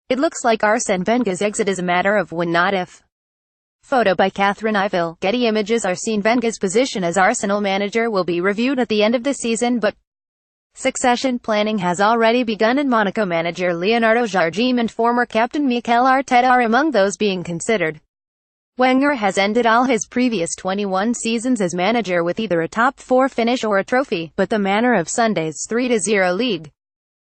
It looks like Arsene Wenger's exit is a matter of when, not if. Photo by Catherine Iville. Getty Images. Arsene Wenger's position as Arsenal manager will be reviewed at the end of the season, but succession planning has already begun, and Monaco manager Leonardo Jardim and former captain Mikel Arteta are among those being considered. Wenger has ended all his previous 21 seasons as manager with either a top 4 finish or a trophy, but the manner of Sunday's 3-0 League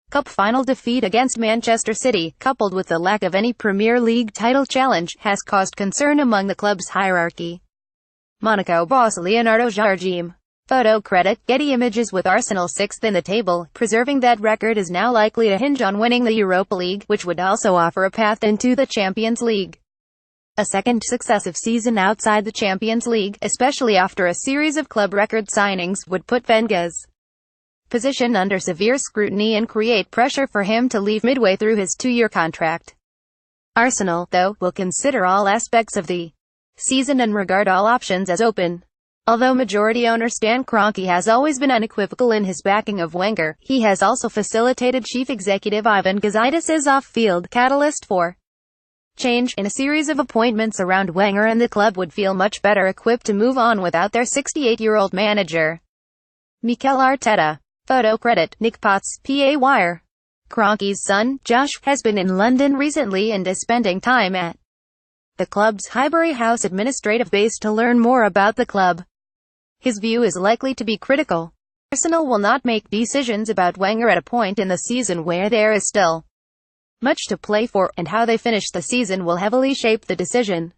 Cup final defeat against Manchester City, coupled with the lack of any Premier League title challenge, has caused concern among the club's hierarchy. Monaco boss Leonardo Jardim. Photo credit Getty Images. With Arsenal 6th in the table, preserving that record is now likely to hinge on winning the Europa League, which would also offer a path into the Champions League. A second successive season outside the Champions League, especially after a series of club record signings, would put Wenger's position under severe scrutiny and create pressure for him to leave midway through his 2-year contract. Arsenal, though, will consider all aspects of the season and regard all options as open. Although majority owner Stan Kroenke has always been unequivocal in his backing of Wenger, he has also facilitated chief executive Ivan Gazidis' off-field catalyst for change. In a series of appointments around Wenger, and the club would feel much better equipped to move on without their 68-year-old manager. Mikel Arteta. Photo credit Nick Potts. PA Wire. Kroenke's son, Josh, has been in London recently and is spending time at the club's Highbury House administrative base to learn more about the club. His view is likely to be critical. Arsenal will not make decisions about Wenger at a point in the season where there is still much to play for, and how they finish the season will heavily shape the decision.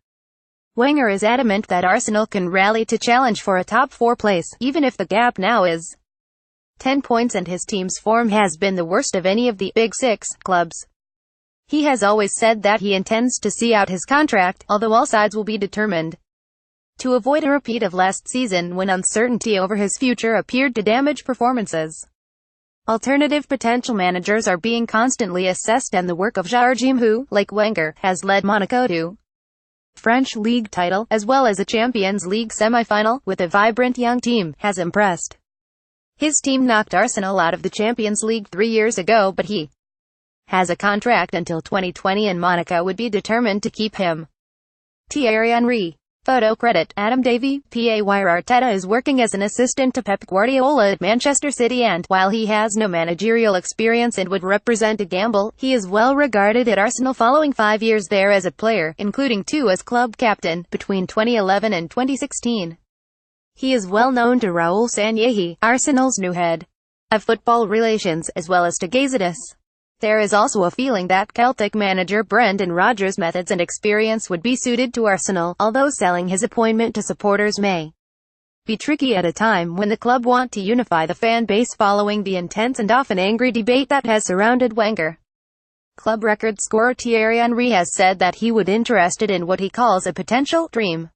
Wenger is adamant that Arsenal can rally to challenge for a top 4 place, even if the gap now is 10 points and his team's form has been the worst of any of the Big Six clubs. He has always said that he intends to see out his contract, although all sides will be determined to avoid a repeat of last season, when uncertainty over his future appeared to damage performances. Alternative potential managers are being constantly assessed, and the work of Jardim, who, like Wenger, has led Monaco to French league title, as well as a Champions League semi-final, with a vibrant young team, has impressed. His team knocked Arsenal out of the Champions League 3 years ago, but he has a contract until 2020 and Monaco would be determined to keep him. Thierry Henry. Photo credit Adam Davey. PA Wire. Arteta is working as an assistant to Pep Guardiola at Manchester City, and, while he has no managerial experience and would represent a gamble, he is well regarded at Arsenal following 5 years there as a player, including 2 as club captain, between 2011 and 2016. He is well known to Raul Sanllehi, Arsenal's new head of football relations, as well as to Gazidis. There is also a feeling that Celtic manager Brendan Rodgers' methods and experience would be suited to Arsenal, although selling his appointment to supporters may be tricky at a time when the club want to unify the fan base following the intense and often angry debate that has surrounded Wenger. Club record scorer Thierry Henry has said that he would be interested in what he calls a potential dream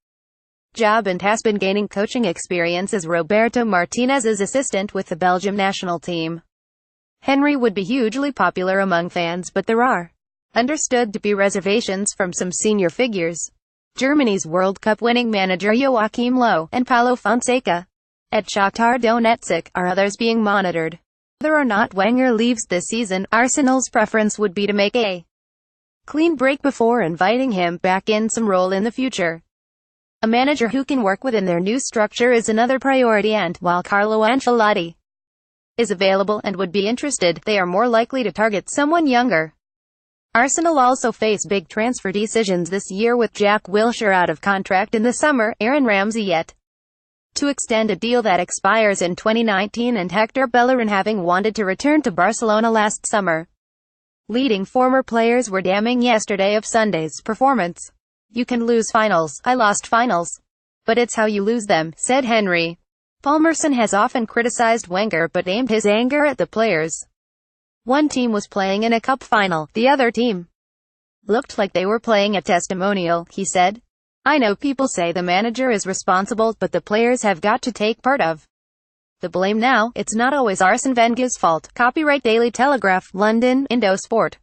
job, and has been gaining coaching experience as Roberto Martinez's assistant with the Belgium national team. Henry would be hugely popular among fans, but there are understood to be reservations from some senior figures. Germany's World Cup winning manager Joachim Löw and Paulo Fonseca at Shakhtar Donetsk are others being monitored. Whether or not Wenger leaves this season, Arsenal's preference would be to make a clean break before inviting him back in some role in the future. A manager who can work within their new structure is another priority, and, while Carlo Ancelotti is available and would be interested, they are more likely to target someone younger. Arsenal also face big transfer decisions this year, with Jack Wilshere out of contract in the summer, Aaron Ramsey yet to extend a deal that expires in 2019, and Hector Bellerin having wanted to return to Barcelona last summer. Leading former players were damning yesterday of Sunday's performance. "You can lose finals. I lost finals. But it's how you lose them," said Henry. Palmerson has often criticized Wenger but aimed his anger at the players. One team was playing in a cup final, the other team looked like they were playing a testimonial, he said. "I know people say the manager is responsible, but the players have got to take part of the blame now. It's not always Arsene Wenger's fault." Copyright Daily Telegraph, London, Indosport.